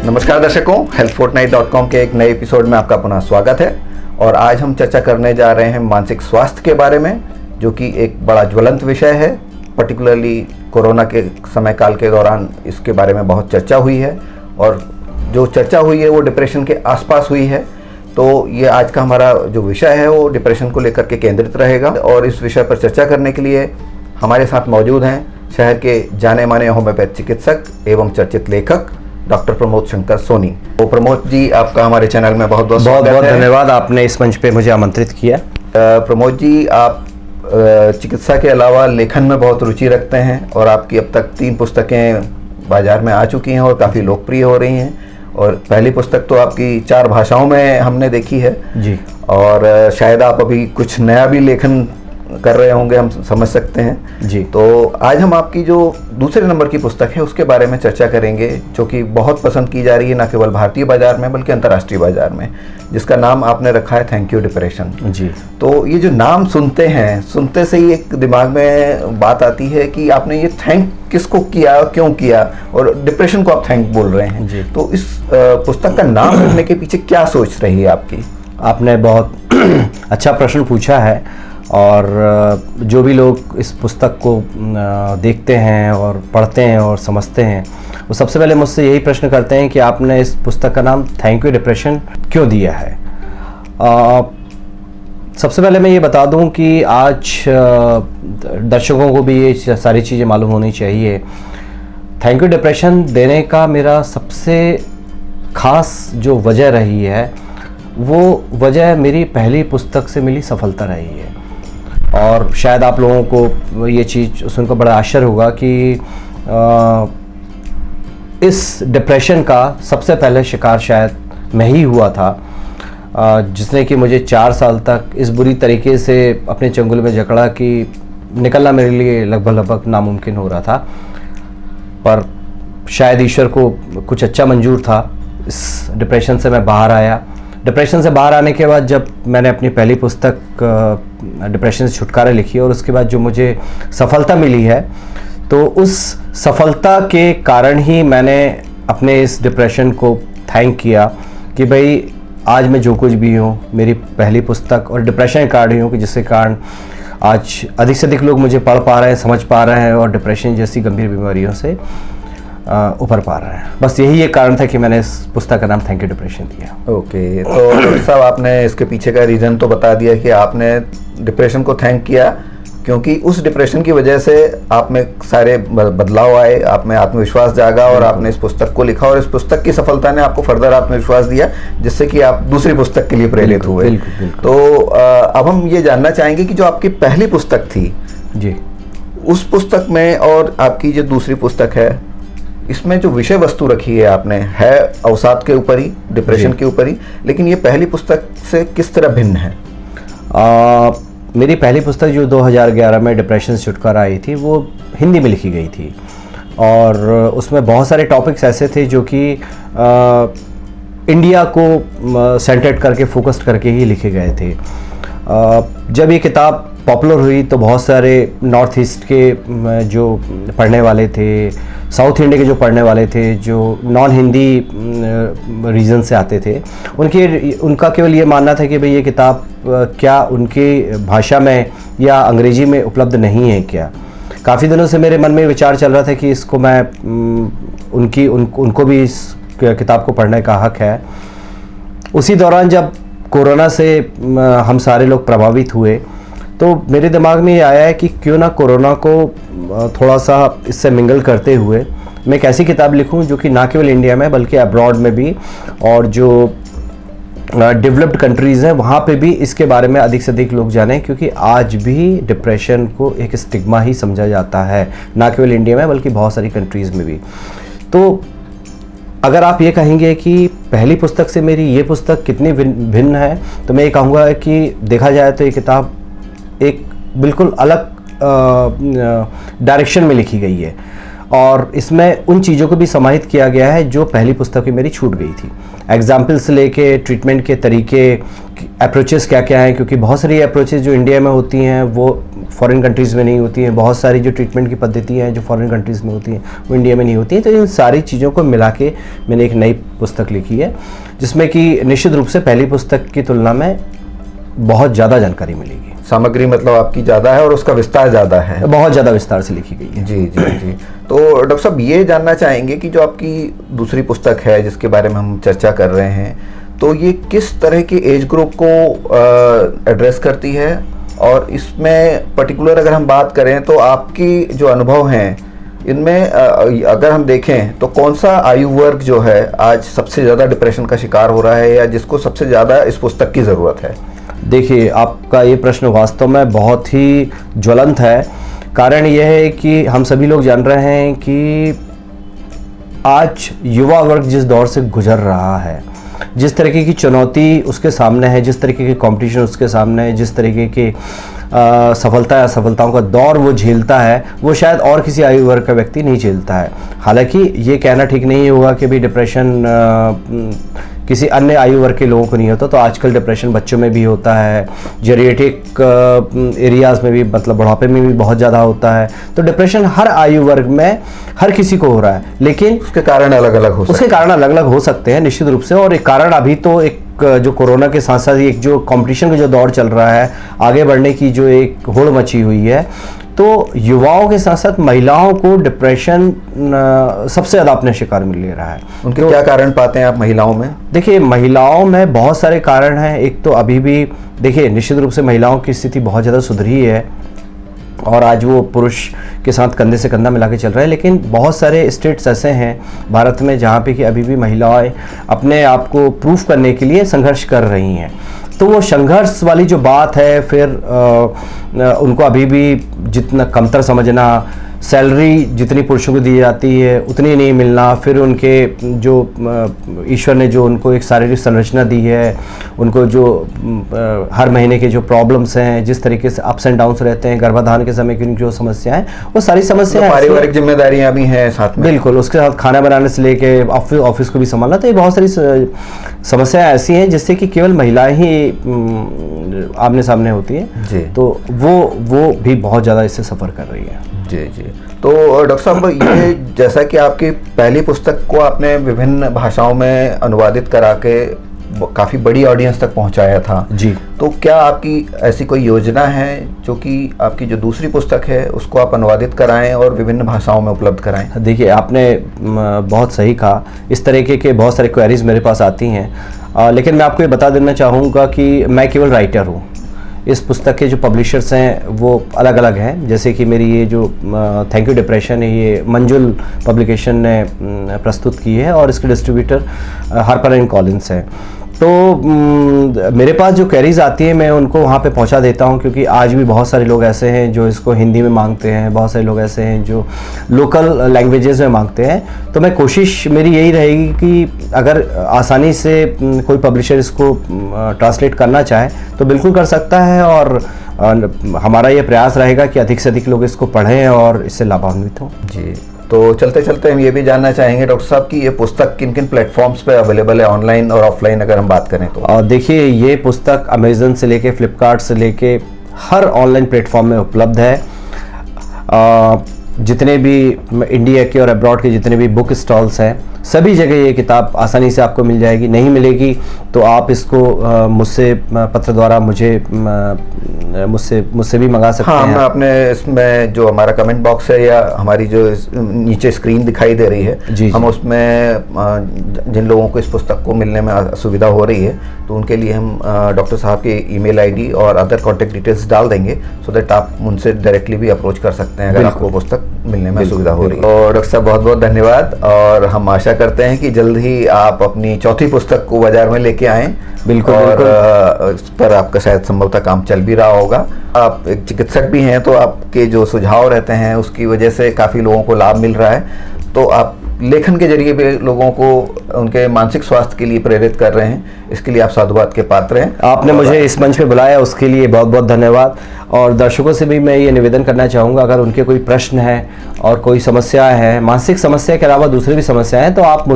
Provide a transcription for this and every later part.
नमस्कार दर्शकों, healthfortnight.com के एक नए एपिसोड में आपका पुनः स्वागत है। और आज हम चर्चा करने जा रहे हैं मानसिक स्वास्थ्य के बारे में, जो कि एक बड़ा ज्वलंत विषय है। पर्टिकुलरली कोरोना के समय काल के दौरान इसके बारे में बहुत चर्चा हुई है, और जो चर्चा हुई है वो डिप्रेशन के आसपास हुई है। तो ये आज का हमारा जो विषय है वो डिप्रेशन को लेकर के केंद्रित रहेगा। और इस विषय पर चर्चा करने के लिए हमारे साथ मौजूद हैं शहर के जाने माने होम्योपैथ चिकित्सक एवं चर्चित लेखक डॉक्टर प्रमोद शंकर सोनी। तो प्रमोद जी, आपका हमारे चैनल में बहुत बहुत धन्यवाद। आपने इस मंच पे मुझे आमंत्रित किया। प्रमोद जी, आप चिकित्सा के अलावा लेखन में बहुत रुचि रखते हैं, और आपकी अब तक 3 पुस्तकें बाजार में आ चुकी हैं और काफ़ी लोकप्रिय हो रही हैं। और पहली पुस्तक तो आपकी 4 भाषाओं में हमने देखी है जी, और शायद आप अभी कुछ नया भी लेखन कर रहे होंगे, हम समझ सकते हैं जी। तो आज हम आपकी जो दूसरे नंबर की पुस्तक है उसके बारे में चर्चा करेंगे, जो कि बहुत पसंद की जा रही है, न केवल भारतीय बाजार में बल्कि अंतर्राष्ट्रीय बाजार में, जिसका नाम आपने रखा है थैंक यू डिप्रेशन जी। तो ये जो नाम सुनते हैं, सुनते से ही एक दिमाग में बात आती है कि आपने ये थैंक किसको किया, क्यों किया, और डिप्रेशन को आप थैंक बोल रहे हैं जी। तो इस पुस्तक का नाम रखने के पीछे क्या सोच रही है आपकी? आपने बहुत अच्छा प्रश्न पूछा है। और जो भी लोग इस पुस्तक को देखते हैं और पढ़ते हैं और समझते हैं, वो सबसे पहले मुझसे यही प्रश्न करते हैं कि आपने इस पुस्तक का नाम थैंक यू डिप्रेशन क्यों दिया है। सबसे पहले मैं ये बता दूं कि आज दर्शकों को भी ये सारी चीज़ें मालूम होनी चाहिए। थैंक यू डिप्रेशन देने का मेरा सबसे ख़ास जो वजह रही है, वो वजह मेरी पहली पुस्तक से मिली सफलता रही है। और शायद आप लोगों को ये चीज़ सुनकर बड़ा आश्चर्य होगा कि इस डिप्रेशन का सबसे पहले शिकार शायद मैं ही हुआ था, जिसने कि मुझे 4 साल तक इस बुरी तरीके से अपने चंगुल में जकड़ा कि निकलना मेरे लिए लगभग नामुमकिन हो रहा था। पर शायद ईश्वर को कुछ अच्छा मंजूर था, इस डिप्रेशन से मैं बाहर आया। डिप्रेशन से बाहर आने के बाद जब मैंने अपनी पहली पुस्तक डिप्रेशन से छुटकारा लिखी, और उसके बाद जो मुझे सफलता मिली है, तो उस सफलता के कारण ही मैंने अपने इस डिप्रेशन को थैंक किया कि भाई आज मैं जो कुछ भी हूँ, मेरी पहली पुस्तक और डिप्रेशन के कारण ही हूँ, कि जिसके कारण आज अधिक से अधिक लोग मुझे पढ़ पा रहे हैं, समझ पा रहे हैं और डिप्रेशन जैसी गंभीर बीमारियों से उभर पा रहा है। बस यही एक कारण था कि मैंने इस पुस्तक का नाम थैंक यू डिप्रेशन दिया। ओके, तो डॉक्टर साहब, आपने इसके पीछे का रीज़न तो बता दिया कि आपने डिप्रेशन को थैंक किया क्योंकि उस डिप्रेशन की वजह से आप में सारे बदलाव आए, आप में आत्मविश्वास जागा और आपने इस पुस्तक को लिखा, और इस पुस्तक की सफलता ने आपको फर्दर आत्मविश्वास दिया, जिससे कि आप दूसरी पुस्तक के लिए प्रेरित हुए। बिल्कुल। तो अब हम ये जानना चाहेंगे कि जो आपकी पहली पुस्तक थी जी, उस पुस्तक में और आपकी जो दूसरी पुस्तक है, इसमें जो विषय वस्तु रखी है आपने, है अवसाद के ऊपर ही, डिप्रेशन के ऊपर ही, लेकिन ये पहली पुस्तक से किस तरह भिन्न है? मेरी पहली पुस्तक जो 2011 में डिप्रेशन से छुटकारा आई थी, वो हिंदी में लिखी गई थी, और उसमें बहुत सारे टॉपिक्स ऐसे थे जो कि इंडिया को सेंटर्ड करके, फोकस्ड करके ही लिखे गए थे। जब ये किताब पॉपुलर हुई तो बहुत सारे नॉर्थ ईस्ट के जो पढ़ने वाले थे, साउथ इंडिया के जो पढ़ने वाले थे, जो नॉन हिंदी रीजन से आते थे, उनका केवल ये मानना था कि भाई ये किताब क्या उनकी भाषा में या अंग्रेजी में उपलब्ध नहीं है क्या। काफ़ी दिनों से मेरे मन में विचार चल रहा था कि इसको मैं उनको भी इस किताब को पढ़ने का हक है। उसी दौरान जब कोरोना से हम सारे लोग प्रभावित हुए, तो मेरे दिमाग में ये आया है कि क्यों ना कोरोना को थोड़ा सा इससे मिंगल करते हुए मैं एक ऐसी किताब लिखूं जो कि ना केवल इंडिया में बल्कि अब्रॉड में भी, और जो डेवलप्ड कंट्रीज़ हैं वहाँ पे भी इसके बारे में अधिक से अधिक लोग जानें, क्योंकि आज भी डिप्रेशन को एक स्टिग्मा ही समझा जाता है, ना केवल इंडिया में बल्कि बहुत सारी कंट्रीज़ में भी। तो अगर आप ये कहेंगे कि पहली पुस्तक से मेरी ये पुस्तक कितनी भिन्न है, तो मैं ये कहूँगा कि देखा जाए तो ये किताब एक बिल्कुल अलग डायरेक्शन में लिखी गई है, और इसमें उन चीज़ों को भी समाहित किया गया है जो पहली पुस्तक में मेरी छूट गई थी। एग्जाम्पल से लेके ट्रीटमेंट के तरीके, अप्रोचेस क्या क्या हैं, क्योंकि बहुत सारी अप्रोचेस जो इंडिया में होती हैं वो फॉरेन कंट्रीज़ में नहीं होती हैं, बहुत सारी जो ट्रीटमेंट की पद्धतियाँ हैं जो फॉरेन कंट्रीज़ में होती हैं वो इंडिया में नहीं होती हैं। तो इन सारी चीज़ों को मिला के मैंने एक नई पुस्तक लिखी है, जिसमें कि निश्चित रूप से पहली पुस्तक की तुलना में बहुत ज़्यादा जानकारी मिलेगी। सामग्री मतलब आपकी ज़्यादा है और उसका विस्तार ज़्यादा है, बहुत ज़्यादा विस्तार से लिखी गई है। जी जी जी। तो डॉक्टर साहब ये जानना चाहेंगे कि जो आपकी दूसरी पुस्तक है जिसके बारे में हम चर्चा कर रहे हैं, तो ये किस तरह के एज ग्रुप को एड्रेस करती है, और इसमें पर्टिकुलर अगर हम बात करें तो आपकी जो अनुभव हैं इनमें अगर हम देखें तो कौन सा आयु वर्ग जो है आज सबसे ज़्यादा डिप्रेशन का शिकार हो रहा है, या जिसको सबसे ज़्यादा इस पुस्तक की ज़रूरत है? देखिए, आपका ये प्रश्न वास्तव में बहुत ही ज्वलंत है। कारण यह है कि हम सभी लोग जान रहे हैं कि आज युवा वर्ग जिस दौर से गुजर रहा है, जिस तरीके की चुनौती उसके सामने है, जिस तरीके की कंपटीशन उसके सामने है, जिस तरीके की सफलता या असफलताओं का दौर वो झेलता है, वो शायद और किसी आयु वर्ग का व्यक्ति नहीं झेलता है। हालांकि ये कहना ठीक नहीं होगा कि भी डिप्रेशन किसी अन्य आयु वर्ग के लोगों को नहीं होता। तो आजकल डिप्रेशन बच्चों में भी होता है, जेरिएटिक एरियाज़ में भी, मतलब बुढ़ापे में भी बहुत ज़्यादा होता है। तो डिप्रेशन हर आयु वर्ग में हर किसी को हो रहा है, लेकिन उसके कारण अलग अलग हो सकते हैं निश्चित रूप से। और एक कारण अभी तो एक जो कोरोना के साथ साथ एक जो कंपटीशन का जो दौर चल रहा है, आगे बढ़ने की जो एक होड़ मची हुई है, तो युवाओं के साथ साथ महिलाओं को डिप्रेशन सबसे ज़्यादा अपने शिकार में ले रहा है। उनके तो क्या कारण पाते हैं आप महिलाओं में? देखिए, महिलाओं में बहुत सारे कारण हैं। एक तो अभी भी देखिए, निश्चित रूप से महिलाओं की स्थिति बहुत ज़्यादा सुधरी है और आज वो पुरुष के साथ कंधे से कंधा मिला के चल रहे हैं, लेकिन बहुत सारे स्टेट्स ऐसे हैं भारत में जहाँ पे कि अभी भी महिलाएं अपने आप को प्रूफ करने के लिए संघर्ष कर रही हैं। तो वो संघर्ष वाली जो बात है, फिर उनको अभी भी जितना कमतर समझना, सैलरी जितनी पुरुषों को दी जाती है उतनी नहीं मिलना, फिर उनके जो ईश्वर ने जो उनको एक शारीरिक संरचना दी है, उनको जो हर महीने के जो प्रॉब्लम्स हैं, जिस तरीके से अप्स एंड डाउन्स रहते हैं, गर्भाधान के समय की जो समस्याएं, वो सारी समस्याएं, पारिवारिक जिम्मेदारियां भी हैं साथ में। बिल्कुल, उसके साथ खाना बनाने से लेके ऑफिस को भी संभालना। तो ये बहुत सारी समस्याएं ऐसी हैं जिससे कि केवल महिलाएं ही आमने सामने होती हैं जी। तो वो भी बहुत ज़्यादा इससे सफ़र कर रही है। जी जी। तो डॉक्टर साहब, ये जैसा कि आपकी पहली पुस्तक को आपने विभिन्न भाषाओं में अनुवादित करा के काफ़ी बड़ी ऑडियंस तक पहुंचाया था जी, तो क्या आपकी ऐसी कोई योजना है जो कि आपकी जो दूसरी पुस्तक है उसको आप अनुवादित कराएं और विभिन्न भाषाओं में उपलब्ध कराएं? देखिए, आपने बहुत सही कहा। इस तरीके के बहुत सारे क्वेरीज मेरे पास आती हैं, लेकिन मैं आपको ये बता देना चाहूँगा कि मैं केवल राइटर हूँ। इस पुस्तक के जो पब्लिशर्स हैं वो अलग अलग हैं। जैसे कि मेरी ये जो थैंक यू डिप्रेशन है, ये मंजुल पब्लिकेशन ने प्रस्तुत की है और इसके डिस्ट्रीब्यूटर हार्पर एंड कॉलिंस हैं। तो मेरे पास जो क्वेरीज आती हैं मैं उनको वहाँ पे पहुँचा देता हूँ, क्योंकि आज भी बहुत सारे लोग ऐसे हैं जो इसको हिंदी में मांगते हैं, बहुत सारे लोग ऐसे हैं जो लोकल लैंग्वेजेस में मांगते हैं। तो मैं कोशिश मेरी यही रहेगी कि अगर आसानी से कोई पब्लिशर इसको ट्रांसलेट करना चाहे तो बिल्कुल कर सकता है, और हमारा ये प्रयास रहेगा कि अधिक से अधिक लोग इसको पढ़ें और इससे लाभान्वित हों। जी। तो चलते चलते हम ये भी जानना चाहेंगे डॉक्टर साहब कि ये पुस्तक किन किन प्लेटफॉर्म्स पे अवेलेबल है, ऑनलाइन और ऑफलाइन अगर हम बात करें तो? देखिए, ये पुस्तक अमेज़न से लेके फ्लिपकार्ट से लेके हर ऑनलाइन प्लेटफॉर्म में उपलब्ध है। जितने भी इंडिया के और अब्रॉड के जितने भी बुक स्टॉल्स हैं, सभी जगह ये किताब आसानी से आपको मिल जाएगी। नहीं मिलेगी तो आप इसको मुझसे पत्र द्वारा मुझसे भी मंगा सकते हैं। मैं अपने इसमें जो हमारा कमेंट बॉक्स है या हमारी जो नीचे स्क्रीन दिखाई दे रही है जी, हम उसमें जिन लोगों को इस पुस्तक को मिलने में असुविधा हो रही है तो उनके लिए हम डॉक्टर साहब के ईमेल आईडी और अदर कॉन्टेक्ट डिटेल्स डाल देंगे, सो दैट आप उनसे डायरेक्टली भी अप्रोच कर सकते हैं अगर आपको पुस्तक मिलने में असुविधा हो रही है। तो डॉक्टर साहब बहुत बहुत धन्यवाद, और हम आशा करते हैं कि जल्द ही आप अपनी चौथी पुस्तक को बाजार में लेके आएँ। बिल्कुल, और इस पर आपका शायद संभवतः काम चल भी रहा होगा। आप एक चिकित्सक भी हैं तो आपके जो सुझाव रहते हैं उसकी वजह से काफ़ी लोगों को लाभ मिल रहा है। तो आप लेखन के जरिए भी लोगों को उनके मानसिक स्वास्थ्य के लिए प्रेरित कर रहे हैं, इसके लिए आप साधुवाद के पात्र हैं। आपने मुझे इस मंच पे बुलाया, उसके लिए बहुत बहुत धन्यवाद। और दर्शकों से भी मैं ये निवेदन करना चाहूँगा, अगर उनके कोई प्रश्न है और कोई समस्या है, मानसिक समस्या के अलावा दूसरी भी समस्याएं हैं, तो आप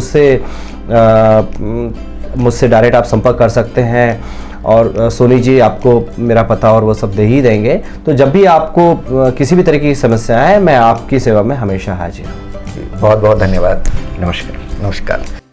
मुझसे डायरेक्ट आप संपर्क कर सकते हैं। और सोनी जी आपको मेरा पता और वो सब दे ही देंगे। तो जब भी आपको किसी भी तरह की समस्या है, मैं आपकी सेवा में हमेशा हाजिर हूँ। बहुत बहुत धन्यवाद। नमस्कार। नमस्कार।